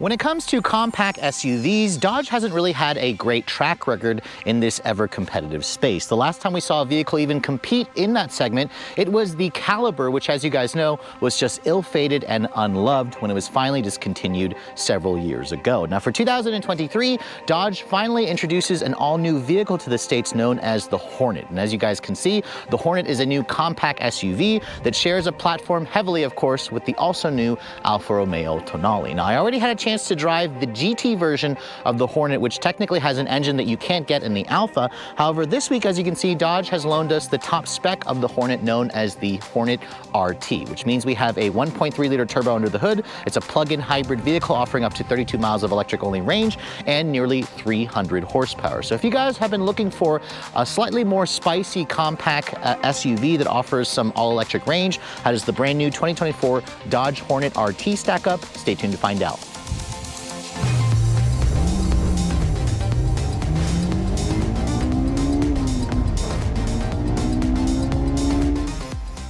When it comes to compact SUVs, Dodge hasn't really had a great track record in this ever-competitive space. The last time we saw a vehicle even compete in that segment, it was the Caliber, which, as you guys know, was just ill-fated and unloved when it was finally discontinued several years ago. Now, for 2023, Dodge finally introduces an all-new vehicle to the States known as the Hornet. And as you guys can see, the Hornet is a new compact SUV that shares a platform heavily, of course, with the also new Alfa Romeo Tonale. Now, I already had a chance to drive the GT version of the Hornet, which technically has an engine that you can't get in the Alfa. However, this week, as you can see, Dodge has loaned us the top spec of the Hornet, known as the Hornet RT, which means we have a 1.3-liter turbo under the hood. It's a plug-in hybrid vehicle offering up to 32 miles of electric-only range and nearly 300 horsepower. So if you guys have been looking for a slightly more spicy compact SUV that offers some all-electric range, how does the brand new 2024 Dodge Hornet RT stack up? Stay tuned to find out.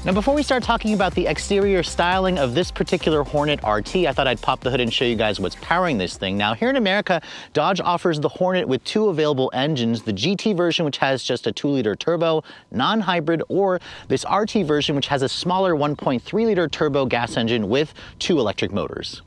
Now, before we start talking about the exterior styling of this particular Hornet RT, I thought I'd pop the hood and show you guys what's powering this thing. Now, here in America, Dodge offers the Hornet with two available engines, the GT version, which has just a 2-liter turbo, non-hybrid, or this RT version, which has a smaller 1.3-liter turbo gas engine with 2 electric motors.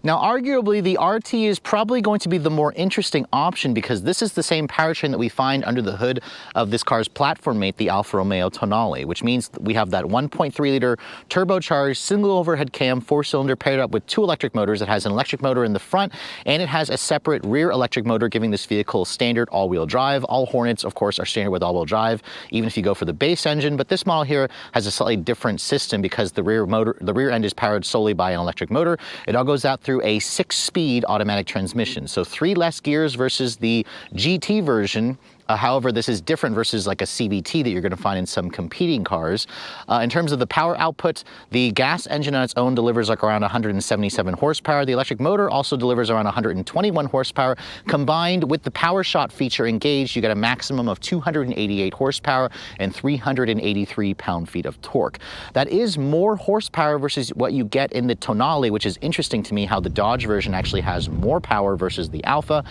Now, arguably, the RT is probably going to be the more interesting option because this is the same powertrain that we find under the hood of this car's platform mate, the Alfa Romeo Tonale, which means we have that 1.3-liter turbocharged single overhead cam 4-cylinder paired up with 2 electric motors. It has an electric motor in the front, and it has a separate rear electric motor, giving this vehicle standard all-wheel drive. All Hornets, of course, are standard with all-wheel drive, even if you go for the base engine, but this model here has a slightly different system because the rear end is powered solely by an electric motor. It all goes out through a 6-speed automatic transmission, so 3 less gears versus the GT version. However, this is different versus like a CVT that you're going to find in some competing cars. In terms of the power output, the gas engine on its own delivers like around 177 horsepower. The electric motor also delivers around 121 horsepower. Combined with the power shot feature engaged, you get a maximum of 288 horsepower and 383 pound-feet of torque. That is more horsepower versus what you get in the Tonale, which is interesting to me how the Dodge version actually has more power versus the Alfa.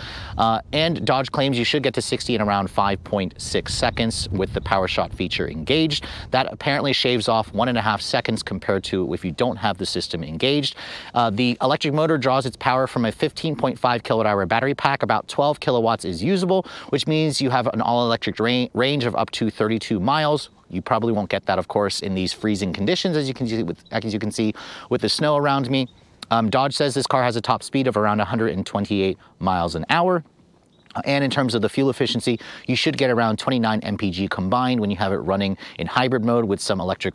And Dodge claims you should get to 60 in around 5.6 seconds with the power shot feature engaged. That apparently shaves off 1.5 seconds compared to if you don't have the system engaged. The electric motor draws its power from a 15.5 kilowatt-hour battery pack. About 12 kilowatts is usable, which means you have an all-electric range of up to 32 miles. You probably won't get that, of course, in these freezing conditions, as you can see with the snow around me. Dodge says this car has a top speed of around 128 miles an hour. And in terms of the fuel efficiency, you should get around 29 mpg combined when you have it running in hybrid mode with some electric,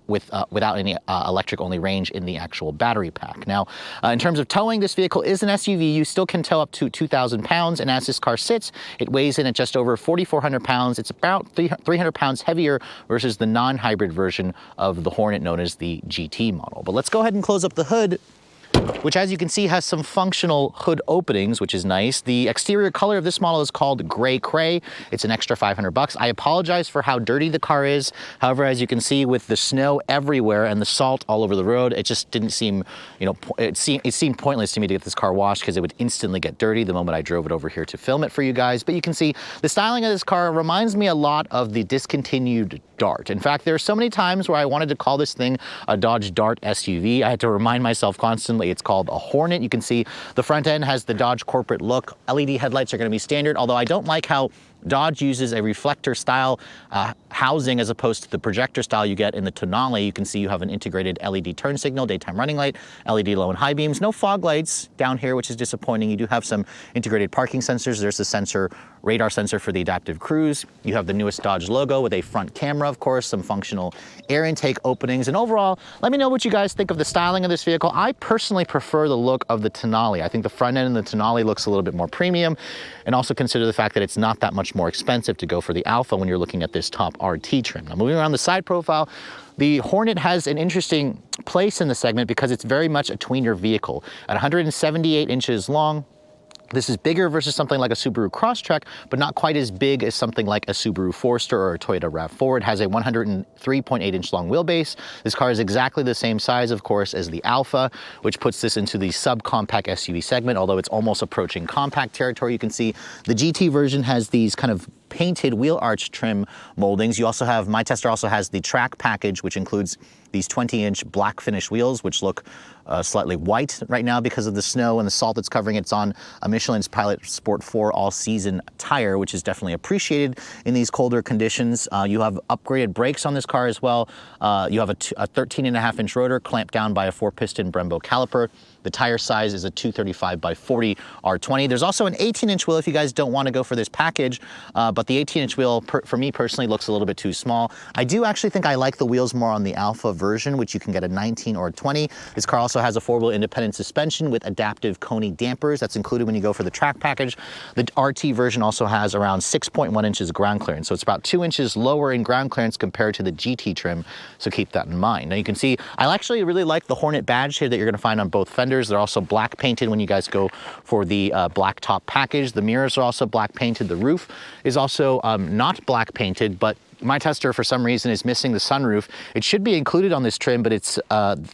without any electric-only range in the actual battery pack. Now, in terms of towing, this vehicle is an SUV. You still can tow up to 2,000 pounds, and as this car sits, it weighs in at just over 4,400 pounds. It's about 300 pounds heavier versus the non-hybrid version of the Hornet known as the GT model. But let's go ahead and close up the hood, which, as you can see, has some functional hood openings, which is nice. The exterior color of this model is called Gray Cray. It's an extra $500. I apologize for how dirty the car is. However, as you can see, with the snow everywhere and the salt all over the road, it just didn't seem, it seemed pointless to me to get this car washed because it would instantly get dirty the moment I drove it over here to film it for you guys. But you can see the styling of this car reminds me a lot of the discontinued Dart. In fact, there are so many times where I wanted to call this thing a Dodge Dart SUV. I had to remind myself constantly it's called a Hornet. You can see the front end has the Dodge corporate look. LED headlights are going to be standard, although I don't like how Dodge uses a reflector style housing as opposed to the projector style you get in the Tonale. You can see you have an integrated LED turn signal, daytime running light, LED low and high beams, no fog lights down here, which is disappointing. You do have some integrated parking sensors. There's the radar sensor for the adaptive cruise. You have the newest Dodge logo with a front camera, of course, some functional air intake openings. And overall, let me know what you guys think of the styling of this vehicle. I personally prefer the look of the Tonale. I think the front end of the Tonale looks a little bit more premium, and also consider the fact that it's not that much more expensive to go for the Alfa when you're looking at this top RT trim. Now, moving around the side profile, the Hornet has an interesting place in the segment because it's very much a tweener vehicle. At 178 inches long, This is bigger versus something like a Subaru Crosstrek, but not quite as big as something like a Subaru Forester or a Toyota RAV4. It has a 103.8-inch long wheelbase. This car is exactly the same size, of course, as the Alpha, which puts this into the subcompact SUV segment, although it's almost approaching compact territory. You can see the GT version has these kind of painted wheel arch trim moldings. You also have, my tester also has the track package, which includes these 20-inch black finish wheels, which look slightly white right now because of the snow and the salt that's covering it. It's on a Michelin's Pilot Sport 4 all-season tire, which is definitely appreciated in these colder conditions. You have upgraded brakes on this car as well. You have a 13.5-inch rotor clamped down by a 4-piston Brembo caliper. The tire size is a 235 by 40 R20. There's also an 18-inch wheel if you guys don't want to go for this package, but the 18-inch wheel, for me personally, looks a little bit too small. I do actually think I like the wheels more on the Alpha version, which you can get a 19 or a 20. This car also has a 4-wheel independent suspension with adaptive Koni dampers. That's included when you go for the track package. The RT version also has around 6.1 inches of ground clearance, so it's about 2 inches lower in ground clearance compared to the GT trim, so keep that in mind. Now you can see, I actually really like the Hornet badge here that you're going to find on both fenders. They're also black painted when you guys go for the black top package. The mirrors are also black painted. The roof is also not black painted, but my tester for some reason is missing the sunroof. It should be included on this trim, but it's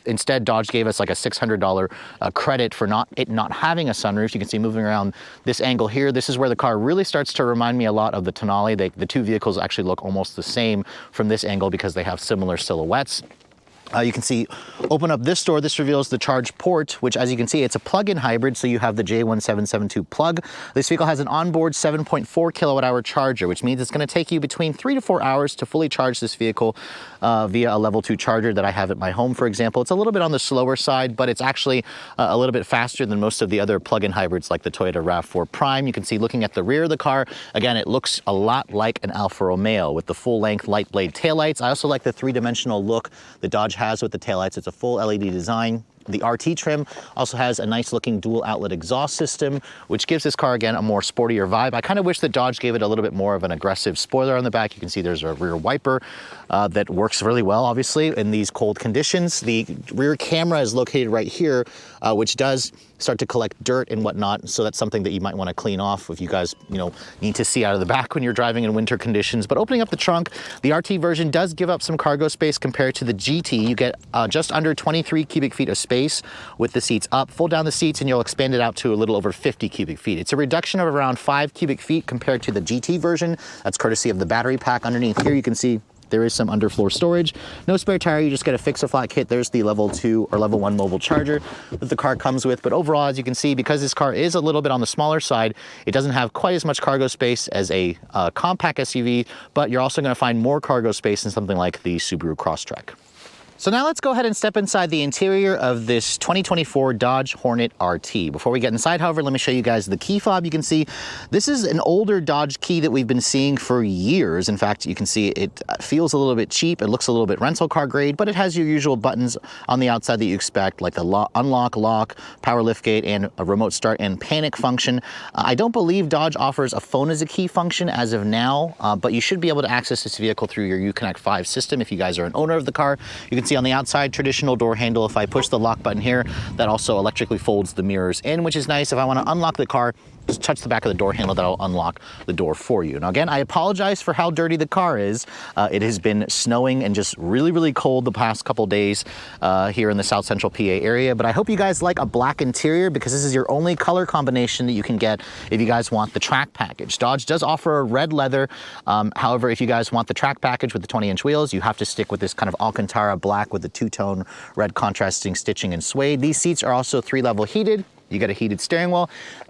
instead Dodge gave us like a $600 credit for not having a sunroof. You can see moving around this angle here, this is where the car really starts to remind me a lot of the Tonale. The two vehicles actually look almost the same from this angle because they have similar silhouettes. You can see, open up this door, this reveals the charge port, which as you can see, it's a plug-in hybrid, so you have the J1772 plug. This vehicle has an onboard 7.4 kilowatt hour charger, which means it's going to take you between 3 to 4 hours to fully charge this vehicle via a level 2 charger that I have at my home, for example. It's a little bit on the slower side, but it's actually a little bit faster than most of the other plug-in hybrids like the Toyota RAV4 Prime. You can see looking at the rear of the car, again, it looks a lot like an Alfa Romeo with the full-length light blade taillights. I also like the three-dimensional look that Dodge has with the taillights. It's a full LED design. The RT trim also has a nice looking dual outlet exhaust system, which gives this car, again, a more sportier vibe. I kind of wish that Dodge gave it a little bit more of an aggressive spoiler on the back. You can see there's a rear wiper that works really well, obviously, in these cold conditions. The rear camera is located right here, which does start to collect dirt and whatnot. So that's something that you might want to clean off if you guys, need to see out of the back when you're driving in winter conditions. But opening up the trunk, the RT version does give up some cargo space compared to the GT. You get just under 23 cubic feet of space with the seats up. Fold down the seats and you'll expand it out to a little over 50 cubic feet. It's a reduction of around 5 cubic feet compared to the GT version. That's courtesy of the battery pack. Underneath here, you can see there is some underfloor storage. No spare tire, you just get a fix-a-flat kit. There's the level 2 or level 1 mobile charger that the car comes with. But overall, as you can see, because this car is a little bit on the smaller side, it doesn't have quite as much cargo space as a compact SUV, but you're also gonna find more cargo space in something like the Subaru Crosstrek. So now let's go ahead and step inside the interior of this 2024 Dodge Hornet RT. Before we get inside, however, let me show you guys the key fob. You can see this is an older Dodge key that we've been seeing for years. In fact, you can see it feels a little bit cheap. It looks a little bit rental car grade, but it has your usual buttons on the outside that you expect, like the unlock, lock, power liftgate, and a remote start and panic function. I don't believe Dodge offers a phone as a key function as of now, but you should be able to access this vehicle through your Uconnect 5 system if you guys are an owner of the car. You can see on the outside, traditional door handle. If I push the lock button here, that also electrically folds the mirrors in, which is nice. If I want to unlock the car, just touch the back of the door handle, that'll unlock the door for you. Now again, I apologize for how dirty the car is. It has been snowing and just really, really cold the past couple days here in the South Central PA area, but I hope you guys like a black interior because this is your only color combination that you can get if you guys want the track package. Dodge does offer a red leather. However, if you guys want the track package with the 20-inch wheels, you have to stick with this kind of Alcantara black with the two-tone red contrasting stitching and suede. These seats are also 3-level heated. You get a heated steering wheel.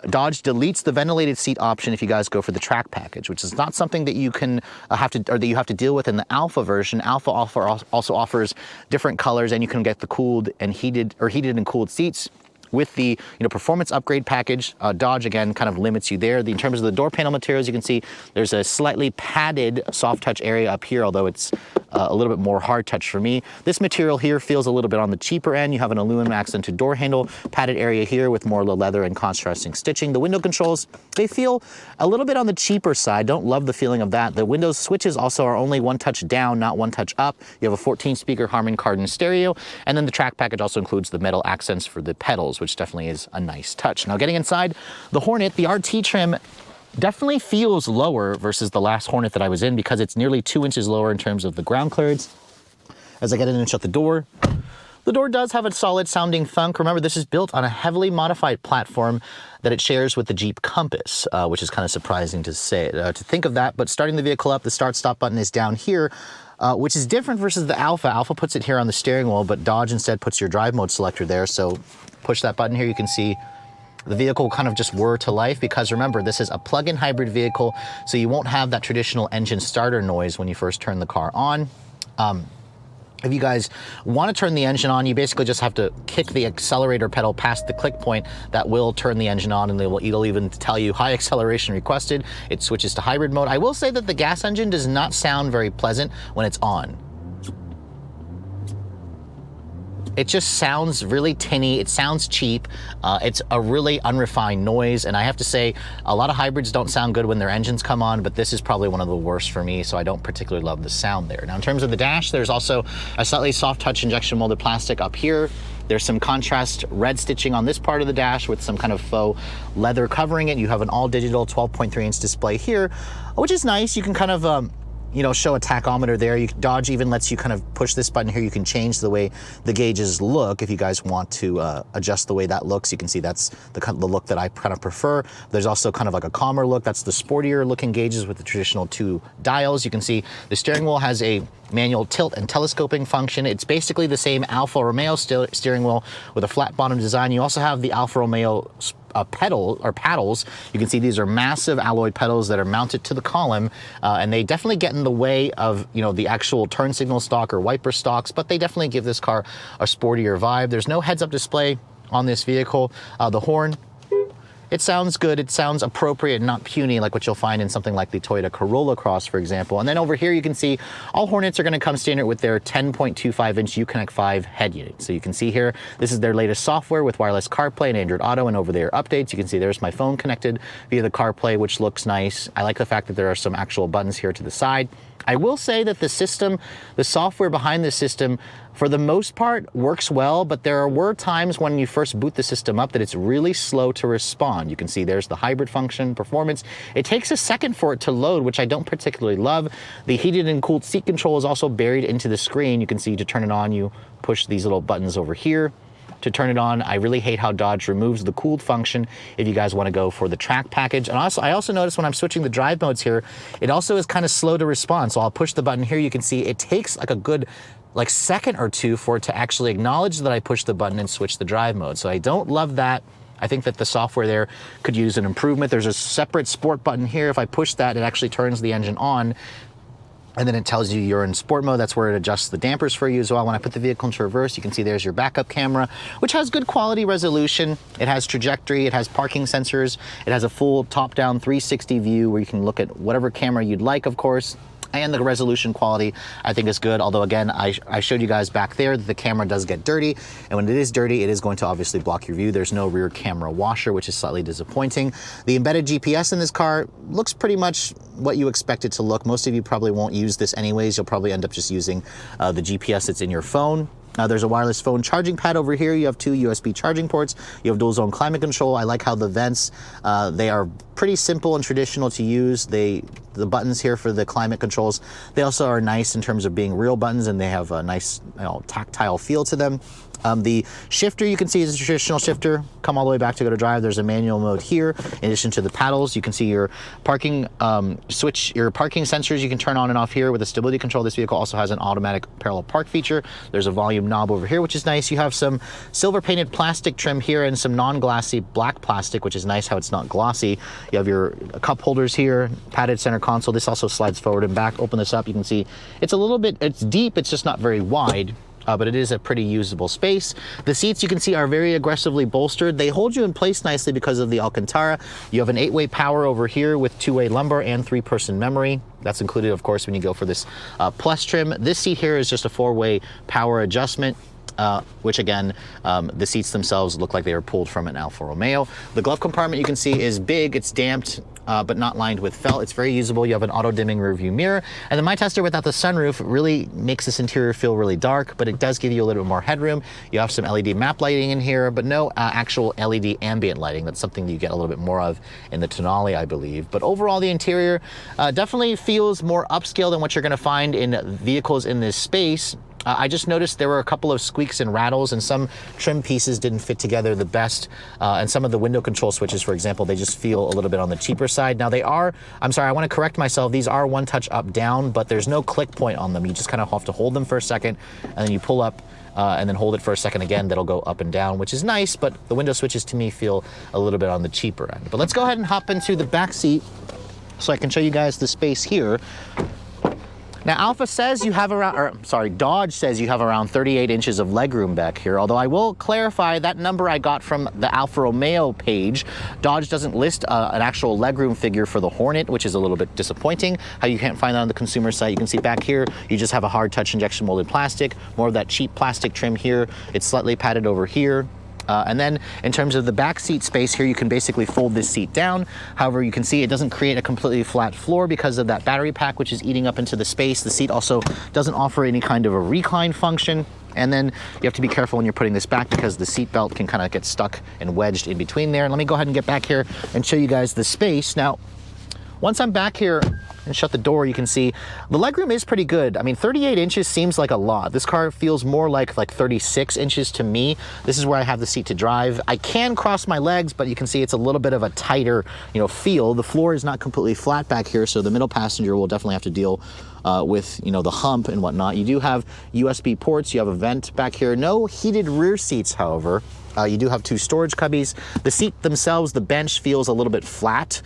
Dodge deletes the ventilated seat option if you guys go for the track package, which is not something that you can that you have to deal with in the Alpha version. Alpha also offers different colors, and you can get the cooled and heated and cooled seats. With the performance upgrade package, Dodge again kind of limits you there. In terms of the door panel materials, you can see there's a slightly padded soft touch area up here, although it's a little bit more hard touch for me. This material here feels a little bit on the cheaper end. You have an aluminum accented door handle, padded area here with more leather and contrasting stitching. The window controls, they feel a little bit on the cheaper side. Don't love the feeling of that. The Windows switches also are only 1 touch down, not 1 touch up. You have a 14-speaker Harman Kardon stereo, and then the track package also includes the metal accents for the pedals, which definitely is a nice touch. Now getting inside the Hornet, the RT trim definitely feels lower versus the last Hornet that I was in because it's nearly 2 inches lower in terms of the ground clearance. As I get in and shut the door does have a solid sounding thunk. Remember, this is built on a heavily modified platform that it shares with the Jeep Compass, which is kind of surprising to think of that. But starting the vehicle up, the start-stop button is down here, which is different versus the Alpha. Alpha puts it here on the steering wheel, but Dodge instead puts your drive mode selector there. So push that button here, you can see the vehicle kind of just whir to life, because remember, this is a plug-in hybrid vehicle, so you won't have that traditional engine starter noise when you first turn the car on. If you guys want to turn the engine on, you basically just have to kick the accelerator pedal past the click point. That will turn the engine on, and it'll even tell you high acceleration requested. It switches to hybrid mode. I will say that the gas engine does not sound very pleasant when it's on. It just sounds really tinny. It sounds cheap. It's a really unrefined noise. And I have to say, a lot of hybrids don't sound good when their engines come on, but this is probably one of the worst for me, so I don't particularly love the sound there. Now, in terms of the dash, there's also a slightly soft touch injection molded plastic up here. There's some contrast red stitching on this part of the dash with some kind of faux leather covering it. You have an all digital 12.3-inch display here, which is nice. You can kind of, you know, show a tachometer there. Dodge even lets you kind of push this button here. You can change the way the gauges look if you guys want to adjust the way that looks. You can see that's the look that I kind of prefer. There's also kind of like a calmer look. That's the sportier looking gauges with the traditional 2 dials. You can see the steering wheel has a manual tilt and telescoping function. It's basically the same Alfa Romeo steering wheel with a flat bottom design. You also have the Alfa Romeo paddles. You can see these are massive alloy pedals that are mounted to the column, and they definitely get in the way of, you know, the actual turn signal stalk or wiper stalks, but they definitely give this car a sportier vibe. There's no heads-up display on this vehicle. The horn, it sounds good. It sounds appropriate, not puny like what you'll find in something like the Toyota Corolla Cross, for example. And then over here, you can see all Hornets are going to come standard with their 10.25-inch Uconnect 5 head unit. So you can see here, this is their latest software with wireless CarPlay and Android Auto and over-the-air updates. You can see there's my phone connected via the CarPlay, which looks nice. I like the fact that there are some actual buttons here to the side. I will say that the system, the software behind the system, for the most part works well, but there were times when you first boot the system up that it's really slow to respond. You can see there's the hybrid function, performance. It takes a second for it to load, which I don't particularly love. The heated and cooled seat control is also buried into the screen. You can see to turn it on, you push these little buttons over here. To turn it on, I really hate how Dodge removes the cooled function if you guys want to go for the track package. And also, I also noticed when I'm switching the drive modes here, it also is kind of slow to respond. So I'll push the button here. You can see it takes like a good second or two for it to actually acknowledge that I pushed the button and switch the drive mode. So I don't love that. I think that the software there could use an improvement. There's a separate sport button here. If I push that, it actually turns the engine on. And then it tells you you're in sport mode. That's where it adjusts the dampers for you as well. When I put the vehicle into reverse, you can see there's your backup camera, which has good quality resolution. It has trajectory, it has parking sensors. It has a full top-down 360 view where you can look at whatever camera you'd like, of course. And the resolution quality, I think, is good. Although, again, I showed you guys back there that the camera does get dirty. And when it is dirty, it is going to obviously block your view. There's no rear camera washer, which is slightly disappointing. The embedded GPS in this car looks pretty much what you expect it to look. Most of you probably won't use this anyways. You'll probably end up just using the GPS that's in your phone. There's a wireless phone charging pad over here. You have 2 USB charging ports. You have dual zone climate control. I like how the vents, they are pretty simple and traditional to use. The buttons here for the climate controls, they also are nice in terms of being real buttons, and they have a nice, you know, tactile feel to them. The shifter, you can see, is a traditional shifter. Come all the way back to go to drive. There's a manual mode here. In addition to the paddles, you can see your parking switch, your parking sensors you can turn on and off here with a stability control. This vehicle also has an automatic parallel park feature. There's a volume knob over here, which is nice. You have some silver painted plastic trim here and some non-glassy black plastic, which is nice how it's not glossy. You have your cup holders here, padded center console. This also slides forward and back. Open this up, you can see it's a little bit, it's deep, it's just not very wide. But it is a pretty usable space. The seats, you can see, are very aggressively bolstered. They hold you in place nicely because of the Alcantara. You have an 8-way power over here with 2-way lumbar and 3-person memory. That's included, of course, when you go for this Plus trim. This seat here is just a 4-way power adjustment. Which again, the seats themselves look like they were pulled from an Alfa Romeo. The glove compartment, you can see, is big, it's damped. but not lined with felt. It's very usable. You have an auto-dimming rearview mirror. And then my tester without the sunroof really makes this interior feel really dark, but it does give you a little bit more headroom. You have some LED map lighting in here, but no actual LED ambient lighting. That's something you get a little bit more of in the Tonale, I believe. But overall, the interior definitely feels more upscale than what you're gonna find in vehicles in this space. I just noticed there were a couple of squeaks and rattles, and some trim pieces didn't fit together the best. And some of the window control switches, for example, they just feel a little bit on the cheaper side. Now I'm sorry, I want to correct myself. These are one touch up down, but there's no click point on them. You just kind of have to hold them for a second, and then you pull up and then hold it for a second again. That'll go up and down, which is nice, but the window switches to me feel a little bit on the cheaper end. But let's go ahead and hop into the back seat so I can show you guys the space here. Now, Dodge says you have around 38 inches of legroom back here, although I will clarify that number I got from the Alfa Romeo page. Dodge doesn't list an actual legroom figure for the Hornet, which is a little bit disappointing. How you can't find that on the consumer site. You can see back here, you just have a hard touch injection molded plastic, more of that cheap plastic trim here. It's slightly padded over here. And then in terms of the back seat space here, you can basically fold this seat down. However, you can see it doesn't create a completely flat floor because of that battery pack, which is eating up into the space. The seat also doesn't offer any kind of a recline function. And then you have to be careful when you're putting this back because the seat belt can kind of get stuck and wedged in between there. And let me go ahead and get back here and show you guys the space. Now, once I'm back here and shut the door, you can see the legroom is pretty good. I mean, 38 inches seems like a lot. This car feels more like 36 inches to me. This is where I have the seat to drive. I can cross my legs, but you can see it's a little bit of a tighter, feel. The floor is not completely flat back here, so the middle passenger will definitely have to deal with, the hump and whatnot. You do have USB ports. You have a vent back here. No heated rear seats, however. You do have 2 storage cubbies. The seat themselves, the bench feels a little bit flat.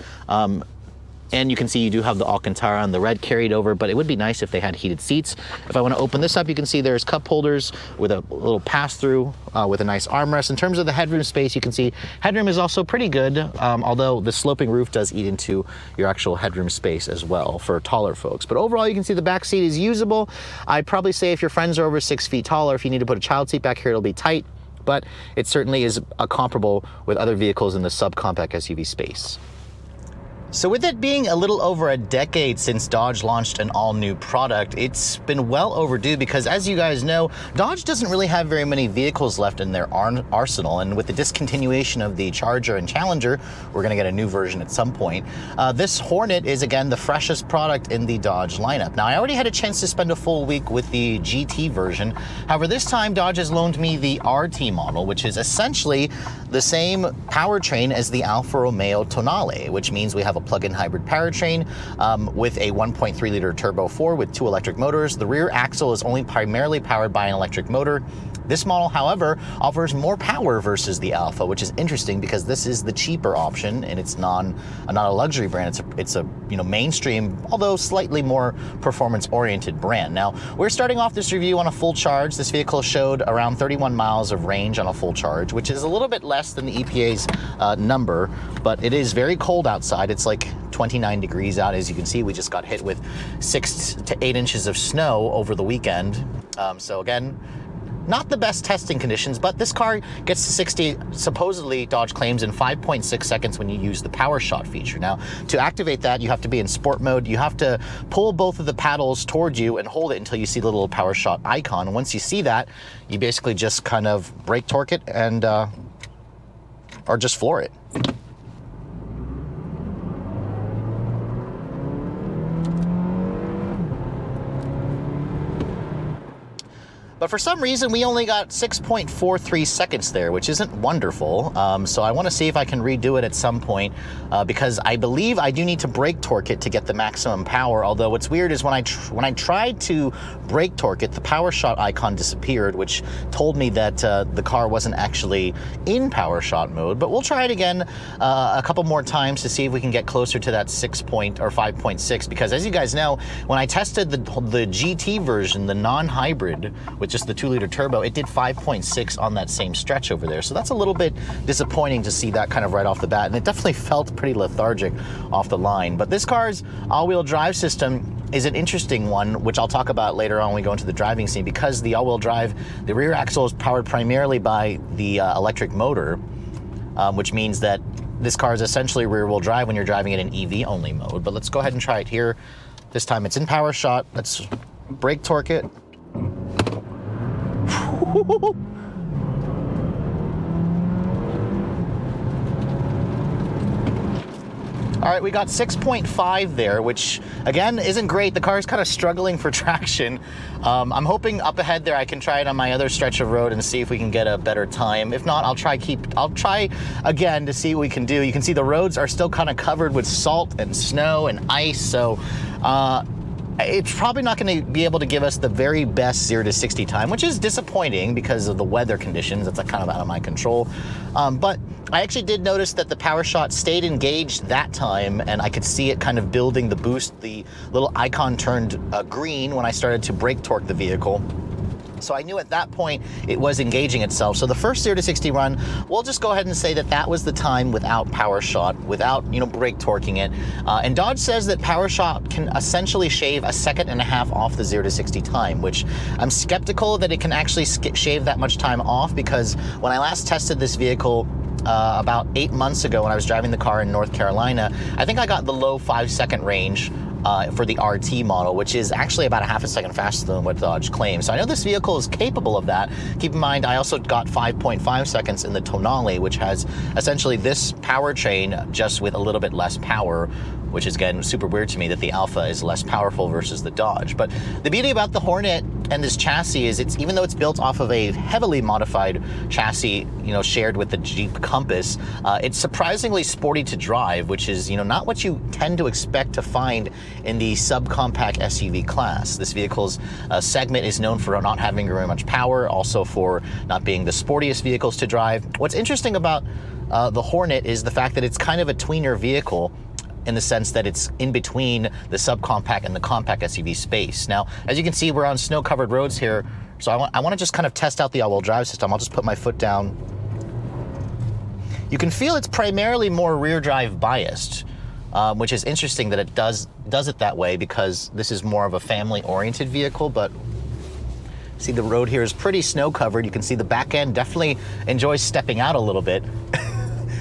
And you can see you do have the Alcantara and the red carried over, but it would be nice if they had heated seats. If I want to open this up, you can see there's cup holders with a little pass-through with a nice armrest. In terms of the headroom space, you can see headroom is also pretty good, although the sloping roof does eat into your actual headroom space as well for taller folks. But overall, you can see the back seat is usable. I'd probably say if your friends are over 6 feet tall, or if you need to put a child seat back here, it'll be tight, but it certainly is comparable with other vehicles in the subcompact SUV space. So with it being a little over a decade since Dodge launched an all-new product, it's been well overdue because, as you guys know, Dodge doesn't really have very many vehicles left in their arsenal, and with the discontinuation of the Charger and Challenger, we're going to get a new version at some point. This Hornet is, again, the freshest product in the Dodge lineup. Now, I already had a chance to spend a full week with the GT version. However, this time, Dodge has loaned me the RT model, which is essentially the same powertrain as the Alfa Romeo Tonale, which means we have a plug-in hybrid powertrain with a 1.3-liter turbo 4 with 2 electric motors. The rear axle is only primarily powered by an electric motor. This model, however, offers more power versus the Alfa, which is interesting because this is the cheaper option and it's not a luxury brand. It's a mainstream, although slightly more performance-oriented brand. Now, we're starting off this review on a full charge. This vehicle showed around 31 miles of range on a full charge, which is a little bit less than the EPA's number, but it is very cold outside. It's like 29 degrees out. As you can see, we just got hit with 6 to 8 inches of snow over the weekend. So again, not the best testing conditions, but this car gets to 60, supposedly Dodge claims, in 5.6 seconds when you use the power shot feature. Now, to activate that, you have to be in sport mode. You have to pull both of the paddles towards you and hold it until you see the little power shot icon. And once you see that, you basically just kind of brake torque it and, or just floor it. But for some reason, we only got 6.43 seconds there, which isn't wonderful. So I want to see if I can redo it at some point because I believe I do need to brake torque it to get the maximum power. Although what's weird is when I tried to brake torque it, the power shot icon disappeared, which told me that the car wasn't actually in power shot mode. But we'll try it again a couple more times to see if we can get closer to that 5.6, because as you guys know, when I tested the GT version, the non-hybrid, with just the 2-liter turbo, it did 5.6 on that same stretch over there. So that's a little bit disappointing to see that kind of right off the bat. And it definitely felt pretty lethargic off the line. But this car's all-wheel drive system is an interesting one, which I'll talk about later on when we go into the driving scene, because the all-wheel drive, the rear axle is powered primarily by the electric motor. which means that this car is essentially rear-wheel drive when you're driving it in EV-only mode. But let's go ahead and try it here. This time it's in power shot. Let's brake torque it. All right, we got 6.5 there, which again isn't great. The car is kind of struggling for traction. I'm hoping up ahead there I can try it on my other stretch of road and see if we can get a better time. If not, I'll try again to see what we can do. You can see the roads are still kind of covered with salt and snow and ice, so it's probably not going to be able to give us the very best 0 to 60 time, which is disappointing because of the weather conditions. That's kind of out of my control. But I actually did notice that the power shot stayed engaged that time, and I could see it kind of building the boost. The little icon turned green when I started to brake torque the vehicle. So I knew at that point it was engaging itself. So the first 0 to 60 run, we'll just go ahead and say that that was the time without power shot, without, you know, brake torquing it. And Dodge says that power shot can essentially shave 1.5 seconds off the 0 to 60 time, which I'm skeptical that it can actually shave that much time off, because when I last tested this vehicle about 8 months ago when I was driving the car in North Carolina, I think I got the low 5-second range for the RT model, which is actually about 0.5 second faster than what Dodge claims. So I know this vehicle is capable of that. Keep in mind, I also got 5.5 seconds in the Tonale, which has essentially this powertrain just with a little bit less power, which is, again, super weird to me that the Alpha is less powerful versus the Dodge. But the beauty about the Hornet and this chassis is even though it's built off of a heavily modified chassis, you know, shared with the Jeep Compass, it's surprisingly sporty to drive, which is, you know, not what you tend to expect to find in the subcompact SUV class. This vehicle's segment is known for not having very much power, also for not being the sportiest vehicles to drive. What's interesting about the Hornet is the fact that it's kind of a tweener vehicle, in the sense that it's in between the subcompact and the compact SUV space. Now, as you can see, we're on snow-covered roads here, so I want to just kind of test out the all-wheel drive system. I'll just put my foot down. You can feel it's primarily more rear drive biased, which is interesting that it does it that way, because this is more of a family-oriented vehicle. But see, the road here is pretty snow-covered. You can see the back end definitely enjoys stepping out a little bit.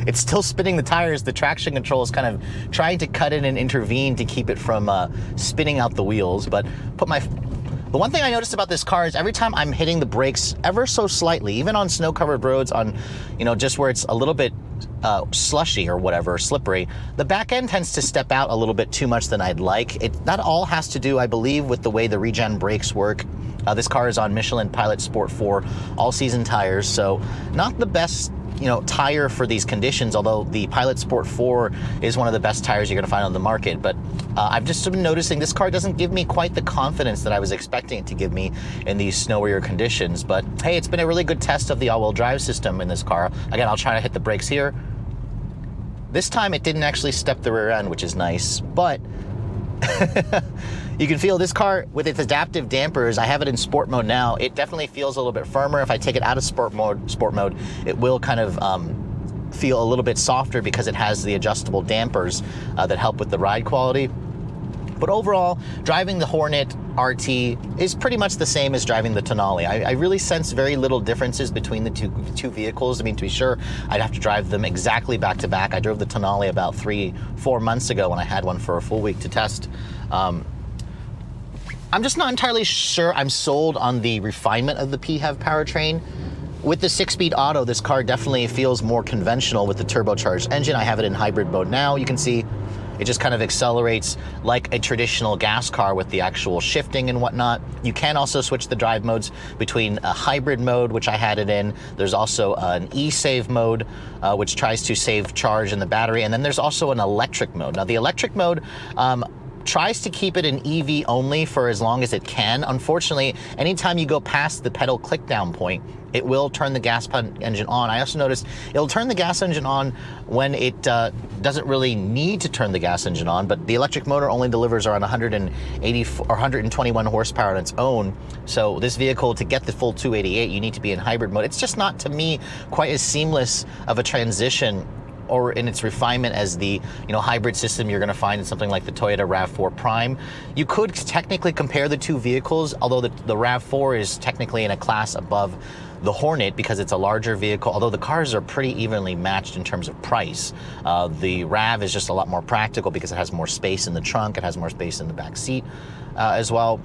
It's still spinning the tires. The traction control is kind of trying to cut in and intervene to keep it from spinning out the wheels. But the one thing I noticed about this car is every time I'm hitting the brakes ever so slightly, even on snow-covered roads, on, you know, just where it's a little bit slushy or whatever, slippery, the back end tends to step out a little bit too much than I'd like. That all has to do, I believe, with the way the regen brakes work. This car is on Michelin Pilot Sport 4 all-season tires, so not the best, you know, tire for these conditions, although the Pilot Sport 4 is one of the best tires you're going to find on the market. But I've just been noticing this car doesn't give me quite the confidence that I was expecting it to give me in these snowier conditions. But hey, it's been a really good test of the all-wheel drive system in this car. Again, I'll try to hit the brakes here. This time it didn't actually step the rear end, which is nice, but you can feel this car with its adaptive dampers. I have it in sport mode now. It definitely feels a little bit firmer. If I take it out of sport mode, it will kind of feel a little bit softer because it has the adjustable dampers that help with the ride quality. But overall, driving the Hornet RT is pretty much the same as driving the Tonale. I really sense very little differences between the two vehicles. I mean, to be sure, I'd have to drive them exactly back to back. I drove the Tonale about 3-4 months ago when I had one for a full week to test. I'm just not entirely sure I'm sold on the refinement of the PHEV powertrain. With the 6-speed auto, this car definitely feels more conventional with the turbocharged engine. I have it in hybrid mode now. You can see it just kind of accelerates like a traditional gas car with the actual shifting and whatnot. You can also switch the drive modes between a hybrid mode, which I had it in. There's also an e-save mode, which tries to save charge in the battery. And then there's also an electric mode. Now, the electric mode tries to keep it an EV only for as long as it can. Unfortunately, anytime you go past the pedal click down point, it will turn the gas engine on. I also noticed it'll turn the gas engine on when it doesn't really need to turn the gas engine on, but the electric motor only delivers around 180 or 121 horsepower on its own. So this vehicle, to get the full 288, you need to be in hybrid mode. It's just not, to me, quite as seamless of a transition or in its refinement as the, you know, hybrid system you're going to find in something like the Toyota RAV4 Prime. You could technically compare the two vehicles, although the RAV4 is technically in a class above the Hornet because it's a larger vehicle, although the cars are pretty evenly matched in terms of price. The RAV is just a lot more practical because it has more space in the trunk, it has more space in the back seat as well.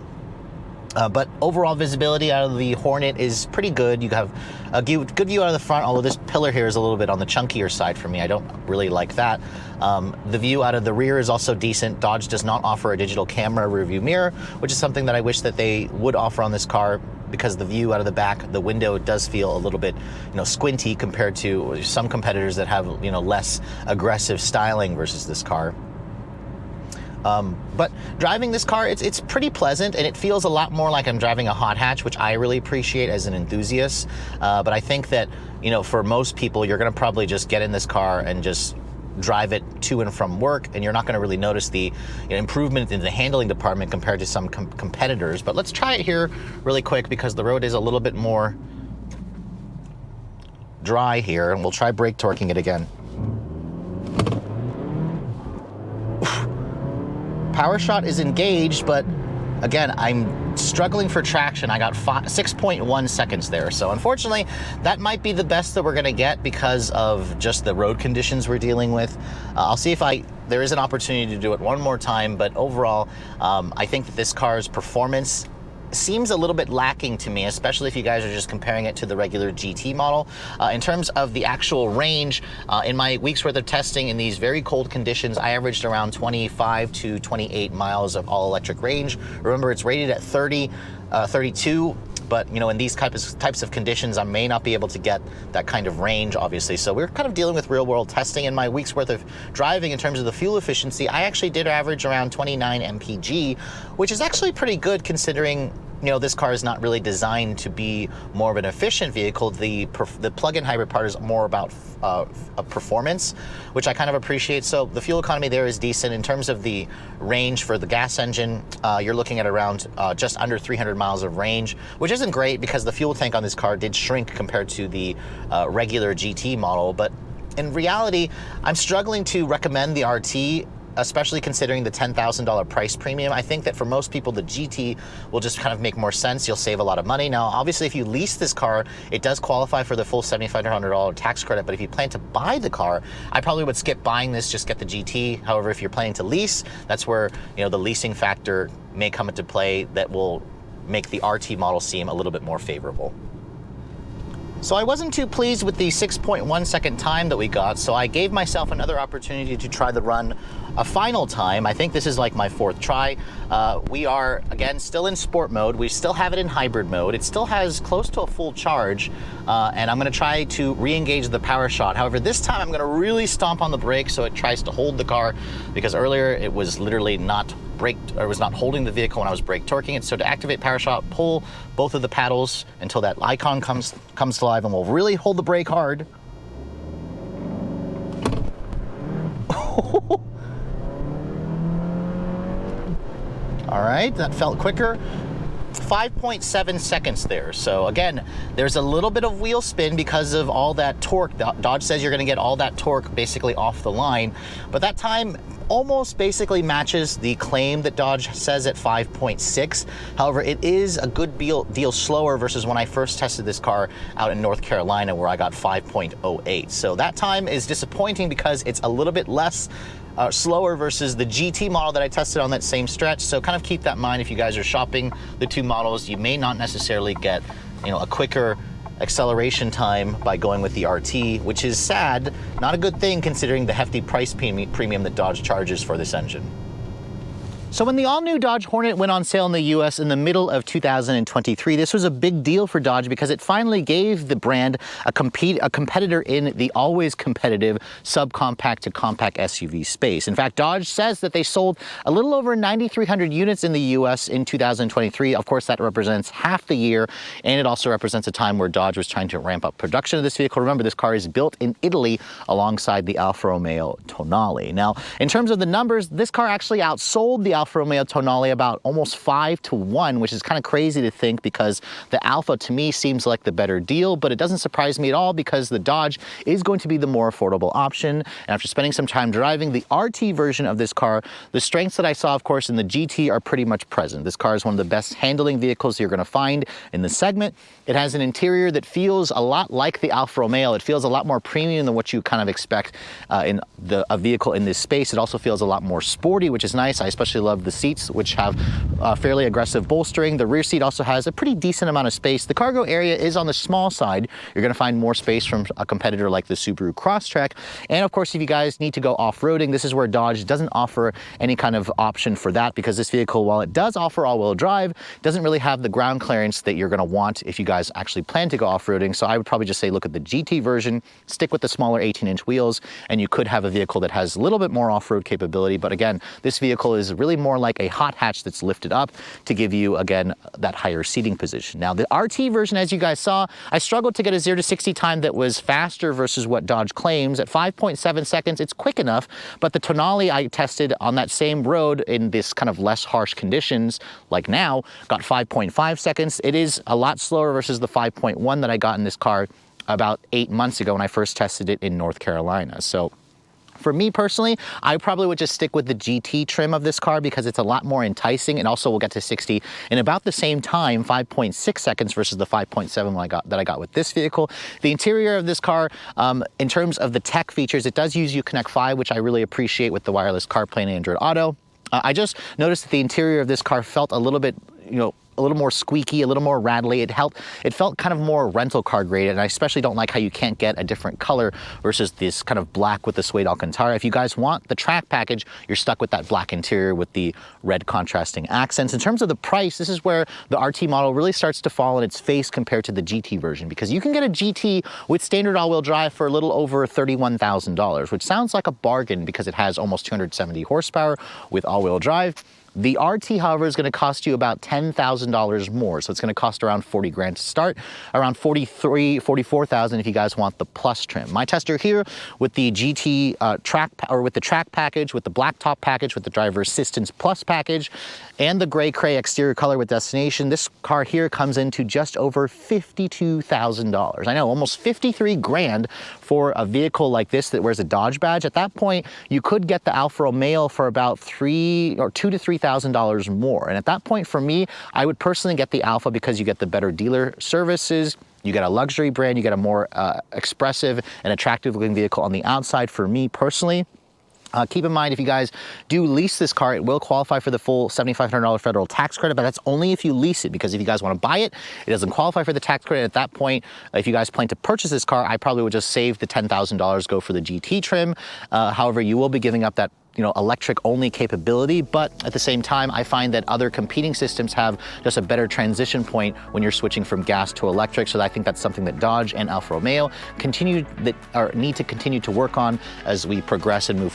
But overall visibility out of the Hornet is pretty good. You have a good view out of the front, although this pillar here is a little bit on the chunkier side for me. I don't really like that. The view out of the rear is also decent. Dodge does not offer a digital camera rearview mirror, which is something that I wish that they would offer on this car, because the view out of the back, the window does feel a little bit, squinty compared to some competitors that have, less aggressive styling versus this car. But driving this car, it's pretty pleasant, and it feels a lot more like I'm driving a hot hatch, which I really appreciate as an enthusiast. But I think that, for most people, you're going to probably just get in this car and just drive it to and from work, and you're not going to really notice the improvement in the handling department compared to some competitors. But let's try it here really quick because the road is a little bit more dry here, and we'll try brake torquing it again. Power shot is engaged, but again, I'm struggling for traction. I got 6.1 seconds there. So unfortunately, that might be the best that we're gonna get because of just the road conditions we're dealing with. I'll see if there is an opportunity to do it one more time, but overall, I think that this car's performance seems a little bit lacking to me, especially if you guys are just comparing it to the regular GT model. In terms of the actual range, in my week's worth of testing in these very cold conditions, I averaged around 25 to 28 miles of all-electric range. Remember, it's rated at 32, but in these types of conditions, I may not be able to get that kind of range, obviously. So we're kind of dealing with real-world testing. In my week's worth of driving, in terms of the fuel efficiency, I actually did average around 29 mpg, which is actually pretty good considering this car is not really designed to be more of an efficient vehicle. The plug-in hybrid part is more about a performance, which I kind of appreciate. So the fuel economy there is decent. In terms of the range for the gas engine, you're looking at around just under 300 miles of range, which isn't great because the fuel tank on this car did shrink compared to the regular GT model. But in reality, I'm struggling to recommend the RT, especially considering the $10,000 price premium. I think that for most people, the GT will just kind of make more sense. You'll save a lot of money. Now, obviously, if you lease this car, it does qualify for the full $7,500 tax credit, but if you plan to buy the car, I probably would skip buying this, just get the GT. However, if you're planning to lease, that's where, the leasing factor may come into play that will make the RT model seem a little bit more favorable. So I wasn't too pleased with the 6.1 second time that we got, so I gave myself another opportunity to try the run a final time. I think this is like my fourth try. We are, again, still in sport mode. We still have it in hybrid mode. It still has close to a full charge, and I'm gonna try to re-engage the power shot. However, this time I'm gonna really stomp on the brake so it tries to hold the car, because earlier it was literally not holding the vehicle when I was brake torquing it. So to activate power shot, pull both of the paddles until that icon comes to life, and we'll really hold the brake hard. All right, that felt quicker. 5.7 seconds there. So again, there's a little bit of wheel spin because of all that torque. Dodge says you're gonna get all that torque basically off the line, but that time almost basically matches the claim that Dodge says at 5.6. However, it is a good deal slower versus when I first tested this car out in North Carolina, where I got 5.08. So that time is disappointing because it's a little bit less slower versus the GT model that I tested on that same stretch. So kind of keep that in mind if you guys are shopping the two models. You may not necessarily get, a quicker acceleration time by going with the RT, which is sad, not a good thing considering the hefty price premium that Dodge charges for this engine. So when the all-new Dodge Hornet went on sale in the US in the middle of 2023, this was a big deal for Dodge because it finally gave the brand a competitor in the always competitive subcompact to compact SUV space. In fact, Dodge says that they sold a little over 9,300 units in the US in 2023. Of course, that represents half the year, and it also represents a time where Dodge was trying to ramp up production of this vehicle. Remember, this car is built in Italy alongside the Alfa Romeo Tonale. Now, in terms of the numbers, this car actually outsold the Alfa Romeo tonale about almost 5-to-1, which is kind of crazy to think because the Alfa to me seems like the better deal, but it doesn't surprise me at all because the Dodge is going to be the more affordable option. And after spending some time driving the RT version of this car, the strengths that I saw, of course, in the GT are pretty much present. This car is one of the best handling vehicles you're going to find in the segment. It has an interior that feels a lot like the Alfa Romeo. It feels a lot more premium than what you kind of expect in a vehicle in this space. It also feels a lot more sporty, which is nice. I especially love the seats, which have fairly aggressive bolstering. The rear seat also has a pretty decent amount of space. The cargo area is on the small side. You're going to find more space from a competitor like the Subaru Crosstrek. And of course, if you guys need to go off-roading, this is where Dodge doesn't offer any kind of option for that, because this vehicle, while it does offer all-wheel drive, doesn't really have the ground clearance that you're going to want if you guys actually plan to go off-roading. So I would probably just say look at the GT version, stick with the smaller 18-inch wheels, and you could have a vehicle that has a little bit more off-road capability. But again, this vehicle is really more like a hot hatch that's lifted up to give you, again, that higher seating position. Now, the RT version, as you guys saw, I struggled to get a 0 to 60 time that was faster versus what Dodge claims. At 5.7 seconds, it's quick enough, but the tonale I tested on that same road in this kind of less harsh conditions, like now, got 5.5 seconds. It is a lot slower versus the 5.1 that I got in this car about 8 months ago when I first tested it in North Carolina. So for me personally, I probably would just stick with the GT trim of this car because it's a lot more enticing, and also will get to 60 in about the same time, 5.6 seconds versus the 5.7 that I got with this vehicle. The interior of this car, in terms of the tech features, it does use Uconnect 5, which I really appreciate with the wireless CarPlay and Android Auto. I just noticed that the interior of this car felt a little bit, a little more squeaky, a little more rattly. It felt kind of more rental car grade, and I especially don't like how you can't get a different color versus this kind of black with the suede Alcantara. If you guys want the track package, you're stuck with that black interior with the red contrasting accents. In terms of the price, this is where the RT model really starts to fall on its face compared to the GT version, because you can get a GT with standard all-wheel drive for a little over $31,000, which sounds like a bargain because it has almost 270 horsepower with all-wheel drive. The RT, however, is going to cost you about $10,000 more. So it's going to cost around 40 grand to start, around 44,000 if you guys want the Plus trim. My tester here with the GT with the track package, with the black top package, with the driver assistance plus package, and the gray cray exterior color with destination, this car here comes into just over $52,000. I know, almost 53 grand for a vehicle like this that wears a Dodge badge. At that point, you could get the Alfa Romeo for about $2,000 to $3,000 more. And at that point, for me, I would personally get the Alfa because you get the better dealer services, you get a luxury brand, you get a more expressive and attractive looking vehicle on the outside. For me personally, keep in mind, if you guys do lease this car, it will qualify for the full $7,500 federal tax credit, but that's only if you lease it, because if you guys want to buy it, it doesn't qualify for the tax credit. At that point, if you guys plan to purchase this car, I probably would just save the $10,000, go for the GT trim. However, you will be giving up that electric only capability, but at the same time, I find that other competing systems have just a better transition point when you're switching from gas to electric. So I think that's something that Dodge and Alfa Romeo need to continue to work on as we progress and move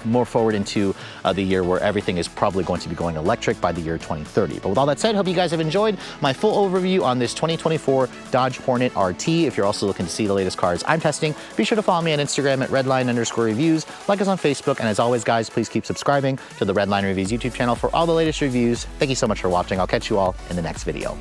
more forward into the year where everything is probably going to be going electric by the year 2030. But with all that said, hope you guys have enjoyed my full overview on this 2024 Dodge Hornet RT. If you're also looking to see the latest cars I'm testing, be sure to follow me on Instagram at Redline_reviews, like us on Facebook, and as always, guys, please keep subscribing to the Redline Reviews YouTube channel for all the latest reviews. Thank you so much for watching. I'll catch you all in the next video.